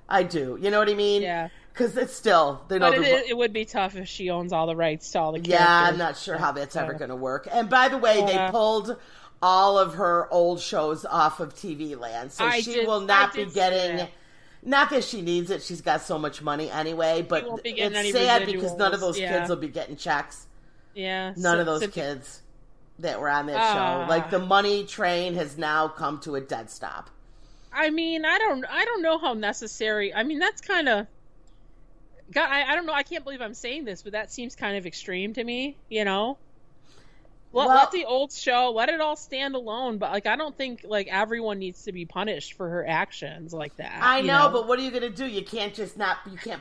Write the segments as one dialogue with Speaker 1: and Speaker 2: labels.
Speaker 1: I do. You know what I mean?
Speaker 2: Yeah.
Speaker 1: Because it's still, they know.
Speaker 2: But it would be tough if she owns all the rights to all the characters.
Speaker 1: Yeah, I'm not sure how that's ever going to work. And by the way, they pulled all of her old shows off of TV Land, so she will not be getting. Not that she needs it; she's got so much money anyway. But it's sad because none of those kids will be getting checks.
Speaker 2: Yeah,
Speaker 1: none of those kids that were on that show. Like the money train has now come to a dead stop.
Speaker 2: I mean, I don't know how necessary. I mean, that's kind of. God, I don't know. I can't believe I'm saying this, but that seems kind of extreme to me. You know, let the old show, let it all stand alone. But like, I don't think like everyone needs to be punished for her actions like that.
Speaker 1: I know, but what are you gonna do? You can't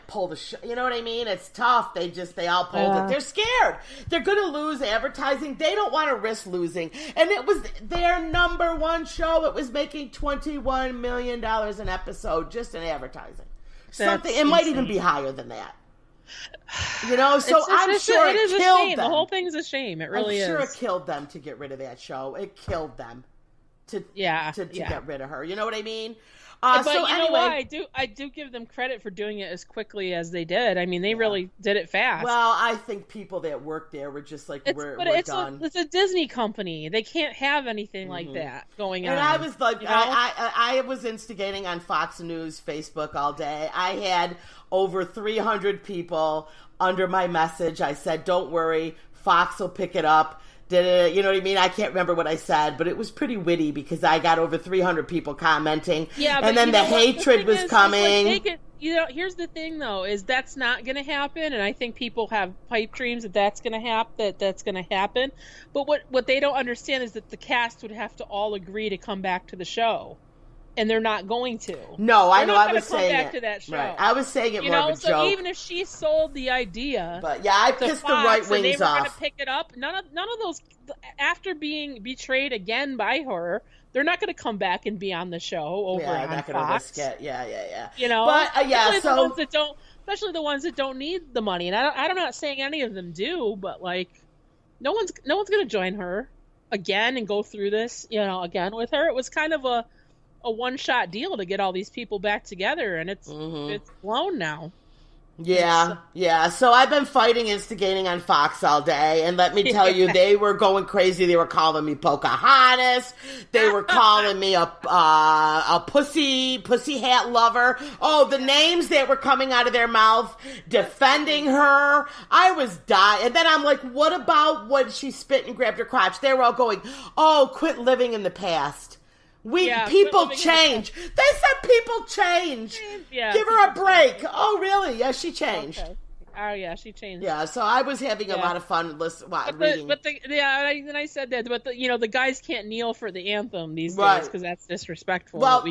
Speaker 1: pull the show. You know what I mean? It's tough. They all pulled it. They're scared. They're gonna lose advertising. They don't want to risk losing. And it was their number one show. It was making $21 million an episode just in advertising. Something it might even be higher than that. You know, so I'm sure it killed them.
Speaker 2: The whole thing's a shame. It really is.
Speaker 1: I'm sure it killed them to get rid of that show. It killed them to get rid of her. You know what I mean?
Speaker 2: But so you know what? I do give them credit for doing it as quickly as they did. I mean, they really did it fast.
Speaker 1: Well, I think people that work there were just like, we're done.
Speaker 2: It's a Disney company. They can't have anything like that going on.
Speaker 1: And I was like, I was instigating on Fox News Facebook all day. I had over 300 people under my message. I said, don't worry, Fox will pick it up. You know what I mean? I can't remember what I said, but it was pretty witty because I got over 300 people commenting. Yeah, and then the hatred was coming.
Speaker 2: Here's the thing though, is that's not going to happen, and I think people have pipe dreams that's going to happen. But what they don't understand is that the cast would have to all agree to come back to the show. And they're not going to.
Speaker 1: No, I know. I was saying
Speaker 2: back to that show.
Speaker 1: Right. I was saying it more of a joke.
Speaker 2: So even if she sold the idea,
Speaker 1: but yeah, I pissed the right wings off.
Speaker 2: They were going to pick it up. None of those, after being betrayed again by her, they're not going to come back and be on the show over on
Speaker 1: not
Speaker 2: Fox.
Speaker 1: Risk it. Yeah.
Speaker 2: You know,
Speaker 1: but
Speaker 2: especially the ones that don't need the money. And I'm not saying any of them do, but like, no one's going to join her again and go through this, again with her. It was kind of a one-shot deal to get all these people back together, and it's blown now.
Speaker 1: Yeah. So I've been instigating on Fox all day, and let me tell you, they were going crazy. They were calling me Pocahontas. They were calling me a pussy hat lover. Oh, the names that were coming out of their mouth, defending her. I was dying. And then I'm like, what about when she spit and grabbed her crotch? They were all going, oh, quit living in the past. People change. They said people change. Yeah, give her a break. Oh, really? Yeah, she changed.
Speaker 2: Okay. Oh, yeah, she changed.
Speaker 1: Yeah, so I was having a lot of fun reading.
Speaker 2: And I said that, but the guys can't kneel for the anthem these days because that's disrespectful.
Speaker 1: Well,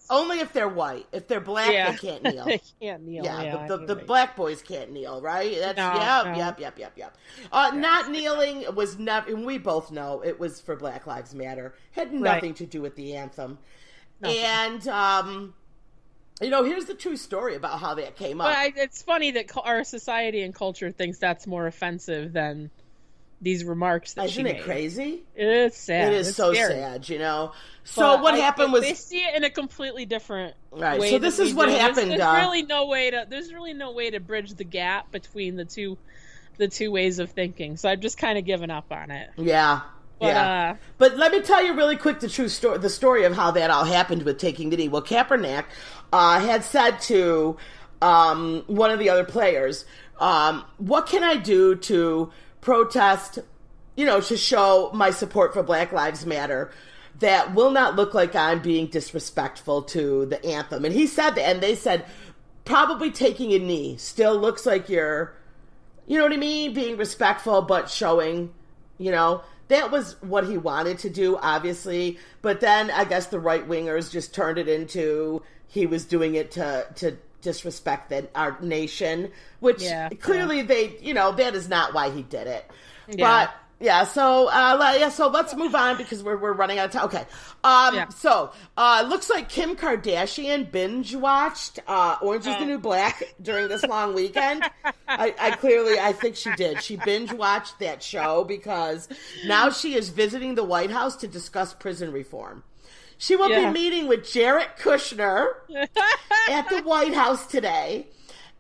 Speaker 1: only if they're white. If they're black, they can't kneel.
Speaker 2: They can't kneel.
Speaker 1: Yeah, the black boys can't kneel, right? Yep. Not kneeling was never, and we both know it was for Black Lives Matter. Had nothing to do with the anthem. Nothing. And here's the true story about how that came up.
Speaker 2: But it's funny that our society and culture thinks that's more offensive than these remarks that she made.
Speaker 1: Isn't it crazy?
Speaker 2: It's sad.
Speaker 1: It is so sad, So what happened was...
Speaker 2: They see it in a completely different way.
Speaker 1: So this is what happened.
Speaker 2: There's really no way to bridge the gap between the two ways of thinking. So I've just kind of given up on it.
Speaker 1: Yeah. But let me tell you really quick the story of how that all happened with taking the knee. Well, Kaepernick had said to one of the other players, what can I do to protest, to show my support for Black Lives Matter that will not look like I'm being disrespectful to the anthem? And he said that, and they said, probably taking a knee still looks like you're, you know what I mean, being respectful, but showing, that was what he wanted to do, obviously. But then I guess the right-wingers just turned it into he was doing it to disrespect our nation, which clearly that is not why he did it. But so let's move on because we're running out of time. Okay. So looks like Kim Kardashian binge watched Orange is the New Black during this long weekend. I think she did. She binge watched that show because now she is visiting the White House to discuss prison reform. She will be meeting with Jared Kushner at the White House today.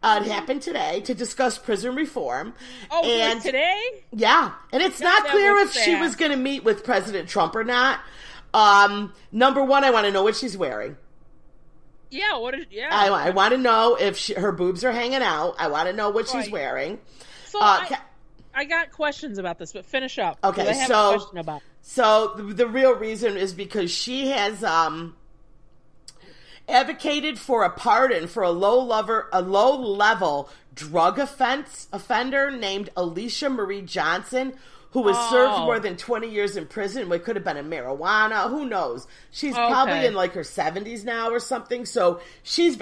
Speaker 1: It happened today to discuss prison reform.
Speaker 2: Oh, and today?
Speaker 1: Yeah. And it's not clear if she was going to meet with President Trump or not. Number one, I want to know what she's wearing.
Speaker 2: Yeah,
Speaker 1: I want to know if her boobs are hanging out. I want to know what she's wearing.
Speaker 2: So I got questions about this, but finish up.
Speaker 1: Okay,
Speaker 2: I have a question about it.
Speaker 1: So the real reason is because she has advocated for a pardon for a low-level drug offender named Alicia Marie Johnson, who was served more than 20 years in prison. It could have been a marijuana. Who knows? She's probably in like her 70s now or something. So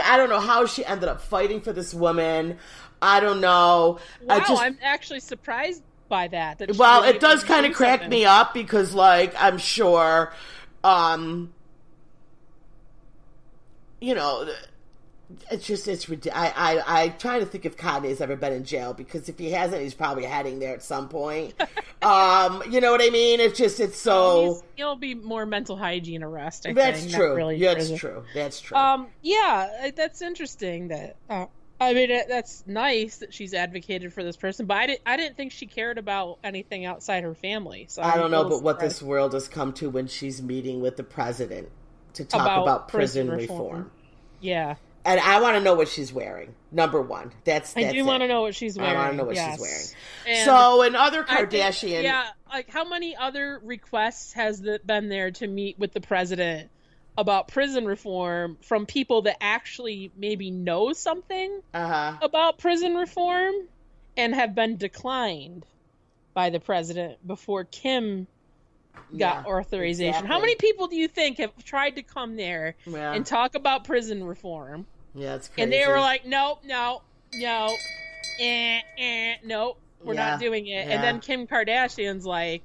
Speaker 1: I don't know how she ended up fighting for this woman. I don't know.
Speaker 2: Wow, I'm actually surprised by that.
Speaker 1: Well, it does kind of crack me up because, like, I'm sure, you know, it's ridiculous. I try to think if Kanye's ever been in jail, because if he hasn't, he's probably heading there at some point. You know what I mean? It's so...
Speaker 2: He'll be more mental hygiene arrest, I
Speaker 1: That's
Speaker 2: think.
Speaker 1: True.
Speaker 2: Really
Speaker 1: That's true. That's true.
Speaker 2: Yeah, that's interesting that... I mean, that's nice that she's advocated for this person, but I didn't think she cared about anything outside her family. So
Speaker 1: I don't know, but what this world has come to when she's meeting with the president to talk about prison reform.
Speaker 2: Yeah.
Speaker 1: And I want to know what she's wearing. Number one. I
Speaker 2: do want to know what she's wearing.
Speaker 1: I want to know what she's wearing. And so, another Kardashian...
Speaker 2: like, how many other requests has been there to meet with the president about prison reform from people that actually maybe know something about prison reform and have been declined by the president before Kim got authorization? Exactly. How many people do you think have tried to come there and talk about prison reform?
Speaker 1: Yeah, it's crazy.
Speaker 2: And they were like, nope, nope, we're not doing it. Yeah. And then Kim Kardashian's like,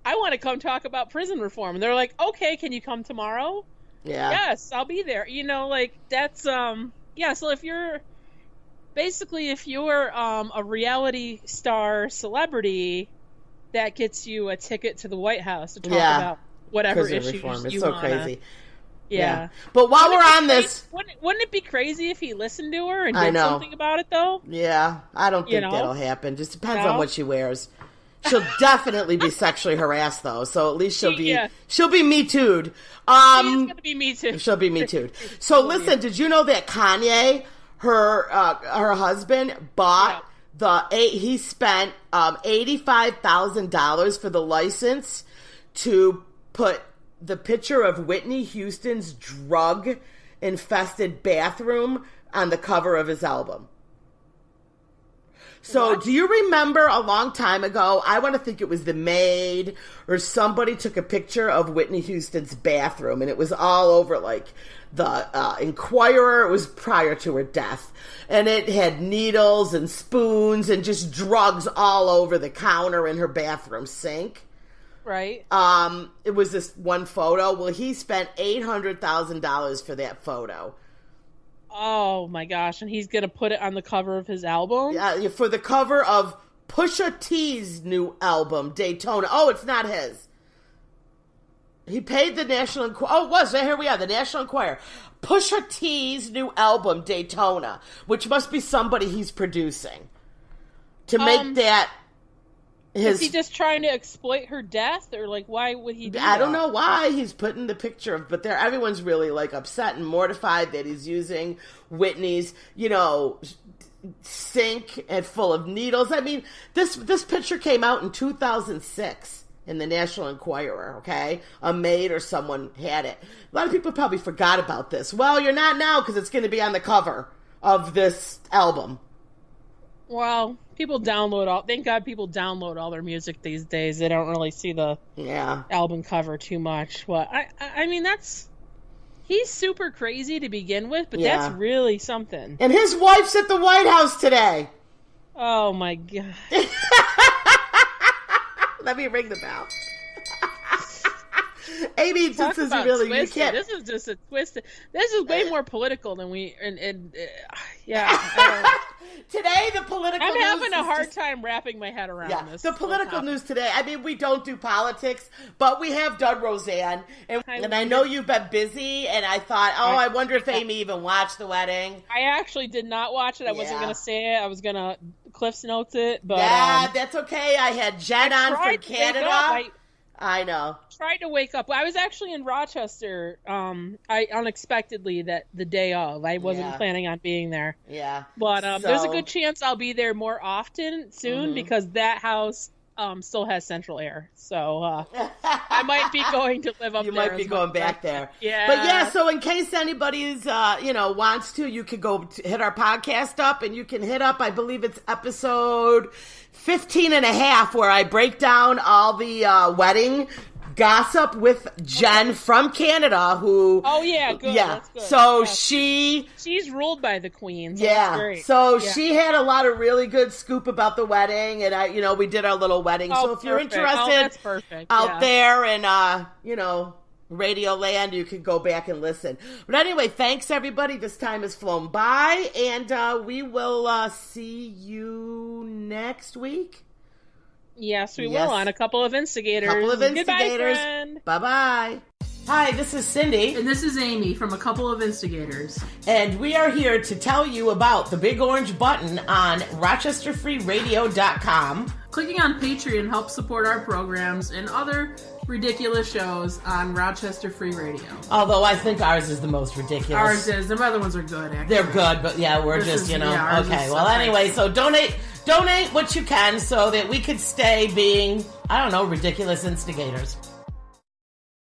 Speaker 2: I want to come talk about prison reform. And they're like, okay, can you come tomorrow?
Speaker 1: Yeah.
Speaker 2: Yes, I'll be there. You know, like, that's, so if you're a reality star celebrity, that gets you a ticket to the White House to talk about whatever
Speaker 1: prison
Speaker 2: issues
Speaker 1: reform. It's
Speaker 2: you
Speaker 1: so
Speaker 2: wanna.
Speaker 1: Crazy.
Speaker 2: Yeah.
Speaker 1: But while we're on this...
Speaker 2: Wouldn't it be crazy if he listened to her and did something about it, though?
Speaker 1: Yeah, I don't think that'll happen. Just depends on what she wears. She'll definitely be sexually harassed, though, so at least she'll be Me Too'd.
Speaker 2: She's gonna be Me Too.
Speaker 1: She'll be Me Too'd. So listen, did you know that Kanye, her husband, bought he spent $85,000 for the license to put the picture of Whitney Houston's drug-infested bathroom on the cover of his album. So, do you remember a long time ago, I want to think it was The Maid, or somebody took a picture of Whitney Houston's bathroom, and it was all over, like, the Inquirer. It was prior to her death. And it had needles and spoons and just drugs all over the counter in her bathroom sink.
Speaker 2: Right.
Speaker 1: It was this one photo. Well, he spent $800,000 for that photo.
Speaker 2: Oh my gosh, and he's going to put it on the cover of his album?
Speaker 1: Yeah, for the cover of Pusha T's new album, Daytona. Oh, it's not his. He paid the National Enquirer. Oh, it was. Here we are, the National Enquirer. Pusha T's new album, Daytona, which must be somebody he's producing. To make that
Speaker 2: is he just trying to exploit her death, or like why would he do that?
Speaker 1: I don't know why he's putting the picture of, but everyone's really like upset and mortified that he's using Whitney's, sink and full of needles. I mean, this picture came out in 2006 in the National Enquirer, okay? A maid or someone had it. A lot of people probably forgot about this. Well, you're not now because it's going to be on the cover of this album.
Speaker 2: Well, thank God people download all their music these days. They don't really see the album cover too much. Well, I mean, he's super crazy to begin with, but that's really something.
Speaker 1: And his wife's at the White House today.
Speaker 2: Oh my God.
Speaker 1: Let me ring the bell. Amy, this is really twisted. You can't.
Speaker 2: This is just a twist. This is way more political than we.
Speaker 1: Today, the political
Speaker 2: I'm
Speaker 1: news
Speaker 2: having a hard
Speaker 1: just...
Speaker 2: time wrapping my head around this.
Speaker 1: The political news today, I mean, we don't do politics, but we have done Roseanne. And I know you've been busy, and I thought, I wonder if Amy even watched the wedding.
Speaker 2: I actually did not watch it. I wasn't going to say it. I was going to Cliff's Notes it. But
Speaker 1: that's okay. I had Jen on from Canada. I know.
Speaker 2: Tried to wake up. I was actually in Rochester. I unexpectedly the day of. I wasn't planning on being there.
Speaker 1: Yeah.
Speaker 2: But there's a good chance I'll be there more often soon because that house still has central air. So I might be going to live up there.
Speaker 1: You might be going back there.
Speaker 2: Yeah.
Speaker 1: But so in case anybody's wants to, you could go hit our podcast up, and you can hit up, I believe it's episode 15 and a half, where I break down all the wedding gossip with Jen from Canada, who...
Speaker 2: Oh, yeah, good.
Speaker 1: Yeah,
Speaker 2: that's good.
Speaker 1: so
Speaker 2: she's ruled by the queen. So
Speaker 1: yeah,
Speaker 2: that's great.
Speaker 1: So she had a lot of really good scoop about the wedding, and we did our little wedding.
Speaker 2: Oh,
Speaker 1: so if you're interested
Speaker 2: that's perfect.
Speaker 1: out there and, Radio Land, you can go back and listen. But anyway, thanks everybody. This time has flown by, and we will see you next week.
Speaker 2: Yes, we will, on A Couple of Instigators.
Speaker 1: Goodbye,
Speaker 2: friend.
Speaker 1: Bye-bye. Hi, this is Cindy.
Speaker 2: And this is Amy from A Couple of Instigators.
Speaker 1: And we are here to tell you about the big orange button on RochesterFreeRadio.com.
Speaker 2: Clicking on Patreon helps support our programs and other ridiculous shows on Rochester Free Radio.
Speaker 1: Although I think ours is the most ridiculous.
Speaker 2: Ours is. The other ones are good, actually.
Speaker 1: They're good, but we're okay. Well, anyway, so donate what you can so that we could stay being, ridiculous instigators.